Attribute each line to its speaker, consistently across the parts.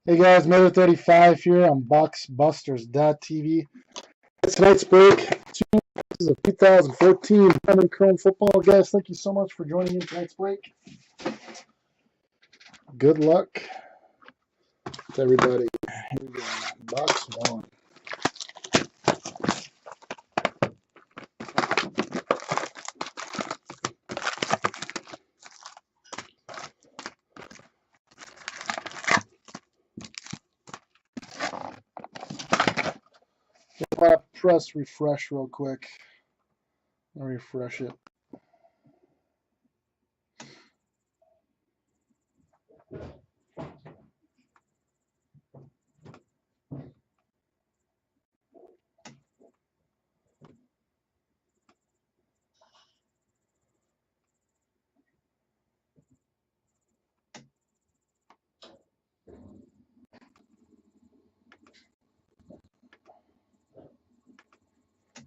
Speaker 1: Hey guys, Miller 35 here on BoxBusters.tv. It's tonight's break. Two pieces of 2014 Bowman Chrome football. Guys, thank you so much for joining in tonight's break. Good luck to everybody. Here we go. Box one. I'm going to press refresh real quick. I'll refresh it.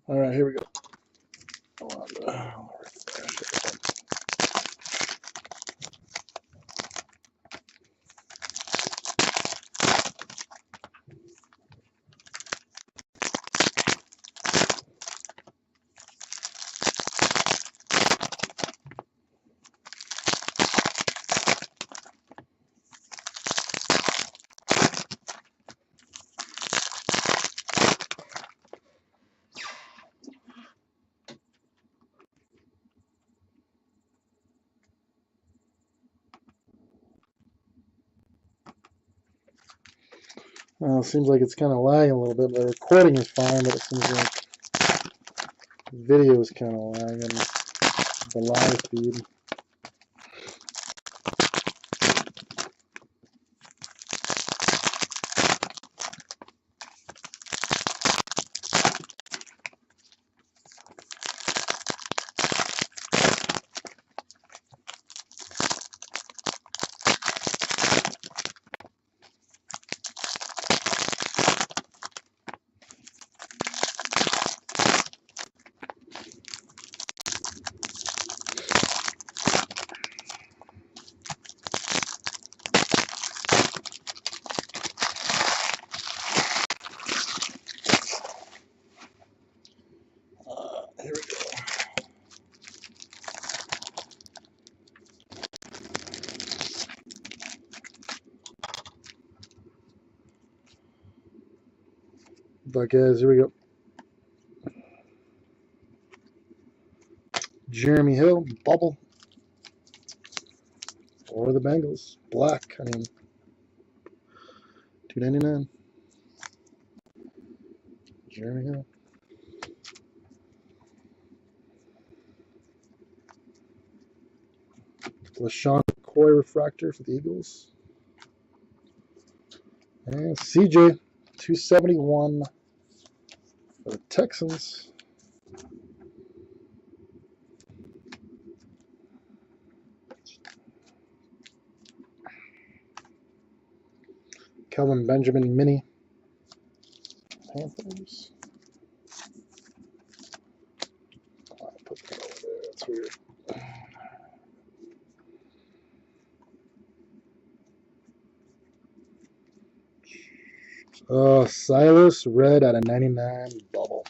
Speaker 1: All right, here we go. I'll refresh it. Seems like it's kind of lagging a little bit. The recording is fine, but it seems like the video is kind of lagging. The live feed. Here we go. But guys, here we go. Jeremy Hill, bubble. Or the Bengals, black. I mean, $2.99. Jeremy Hill. LaShawn McCoy refractor for the Eagles. And CJ, 271 for the Texans. Kelvin Benjamin mini. Panthers. Oh, I put that over there. That's weird. Silas red out of 99 bubble.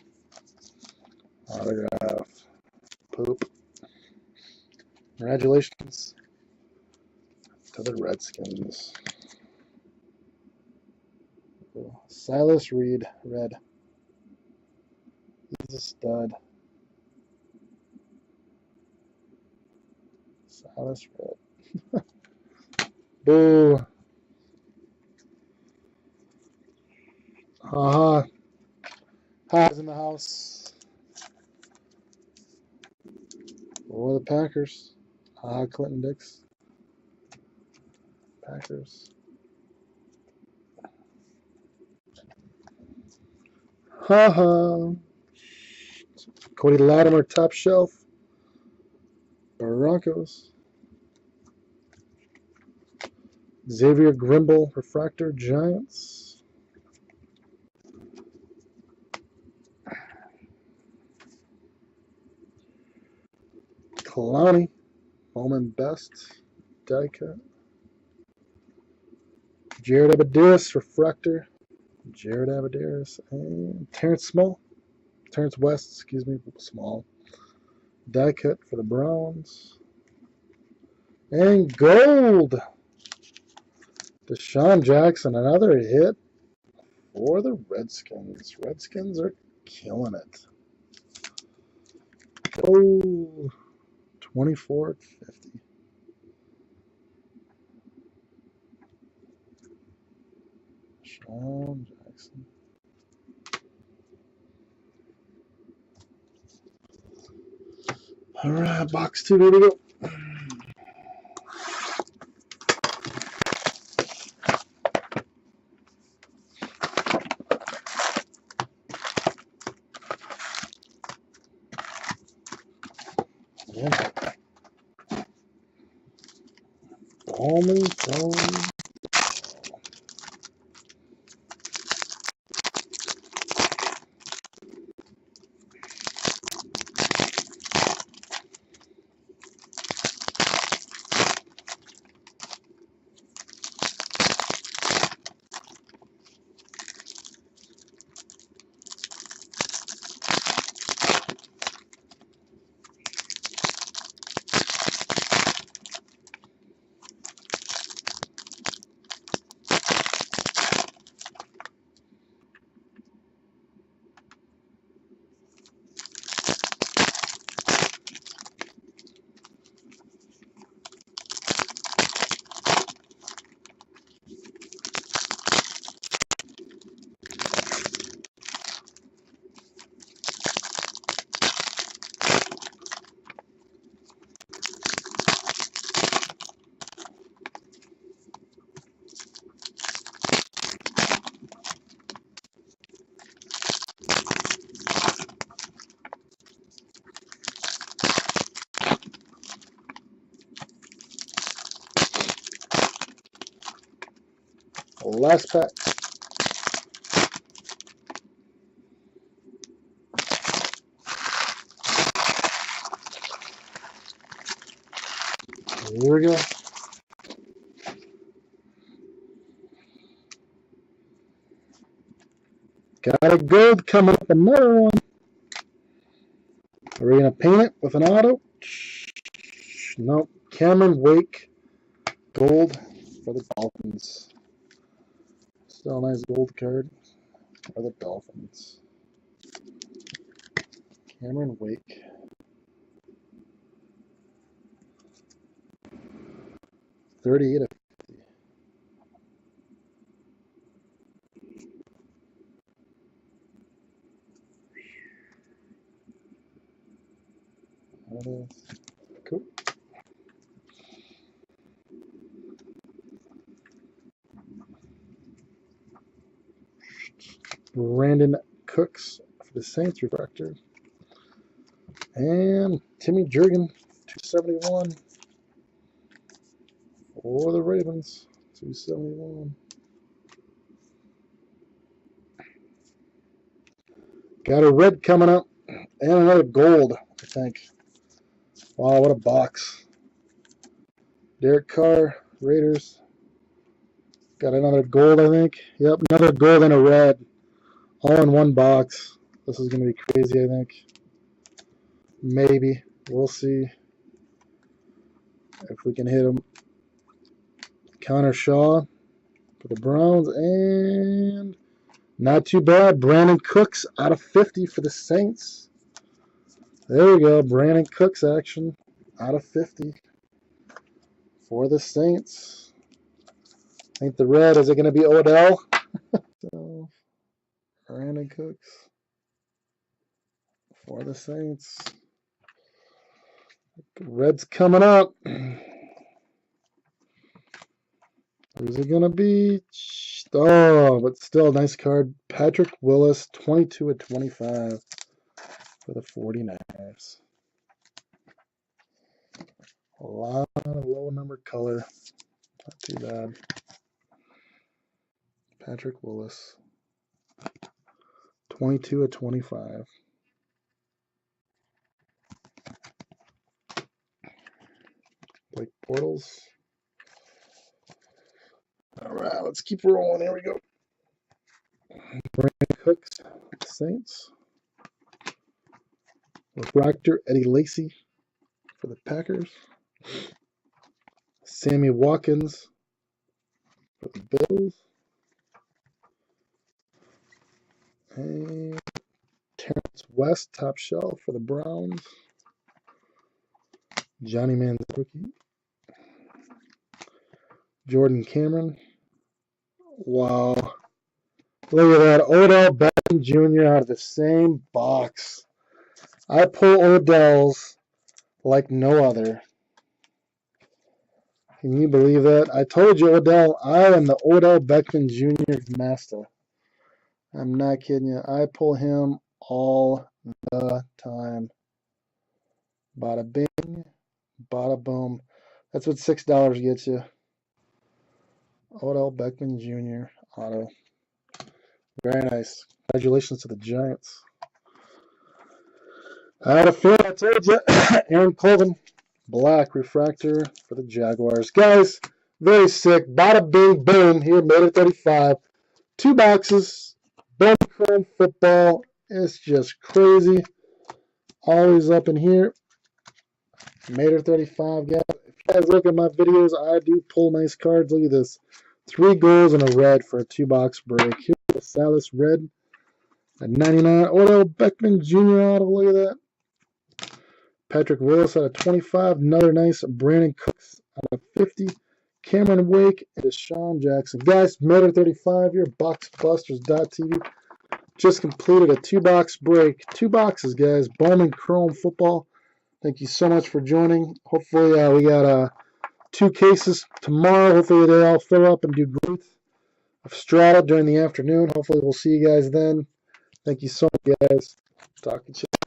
Speaker 1: Autograph. Poop. Congratulations to the Redskins. Silas Reed, red. He's a stud. Silas red. Boo. Haha. Ha's in the house. Or the Packers. Haha, Clinton Dix. Packers. Haha. Cody Latimer, top shelf. Broncos. Xavier Grimble, refractor, Giants. Clowney, Bowman best, die cut. Jared Abadiris, refractor. Jared Abadiris. And Terrence West, excuse me, small. Die cut for the Browns. And gold. Deshaun Jackson, another hit for the Redskins. Redskins are killing it. Oh, 24/50. Deshaun Jackson. All right, box 2, here we go. Yeah. Bowman. Last pack. Here we go. Got a gold coming up, another one. Are we going to paint it with an auto? Nope. Cameron Wake, gold for the Dolphins. Still a nice gold card for the Dolphins. Cameron Wake. 38 of 50. That is cool. Brandon Cooks for the Saints refractor. And Timmy Jurgen, 271 for the Ravens. 271. Got a red coming up. And another gold, I think. Wow, what a box. Derek Carr, Raiders. Got another gold, I think. Yep, another gold and a red. All in one box. This is going to be crazy, I think. Maybe. We'll see if we can hit him. Connor Shaw for the Browns. And not too bad. Brandon Cooks out of 50 for the Saints. There we go. Brandon Cooks action out of 50 for the Saints. I think the red, is it going to be Odell? So, Brandon Cooks for the Saints. Red's coming up. Who's it going to be? Oh, but still, nice card. Patrick Willis, 22 of 25 for the 49ers. A lot of low number color. Not too bad. Patrick Willis, 22 of 25. Blake Bortles. All right, let's keep rolling. Here we go. Brandon Cooks, Saints. Refractor, Eddie Lacy for the Packers. Sammy Watkins for the Bills. And Terrence West, top shelf for the Browns. Johnny Manziel. Jordan Cameron. Wow. Look at that. Odell Beckham Jr. out of the same box. I pull Odell's like no other. Can you believe that? I told you, Odell, I am the Odell Beckham Jr. master. I'm not kidding you. I pull him all the time. Bada bing, bada boom. That's what $6 gets you. Odell Beckham Jr. auto. Very nice. Congratulations to the Giants. I had a feeling, I told you. Aaron Colvin, black refractor for the Jaguars. Guys, very sick. Bada bing, boom. Here, made it 35. 2 boxes. Bowman Chrome football. It's just crazy. Always up in here. Made it 35, guys. If you guys look at my videos, I do pull nice cards. Look at this. 3 goals and a red for a 2-box break. Here's the Salas red at 99. Odell Beckham Jr. auto. Look at that. Patrick Willis out of 25. Another nice Brandon Cooks out of 50. Cameron Wake and Deshaun Jackson. Guys, made it 35 here. BoxBusters.tv. Just completed a 2-box break. 2 boxes, guys. Bowman Chrome football. Thank you so much for joining. Hopefully, we got 2 cases tomorrow. Hopefully, they all fill up and do great of Strata during the afternoon. Hopefully, we'll see you guys then. Thank you so much, guys. Talk to you.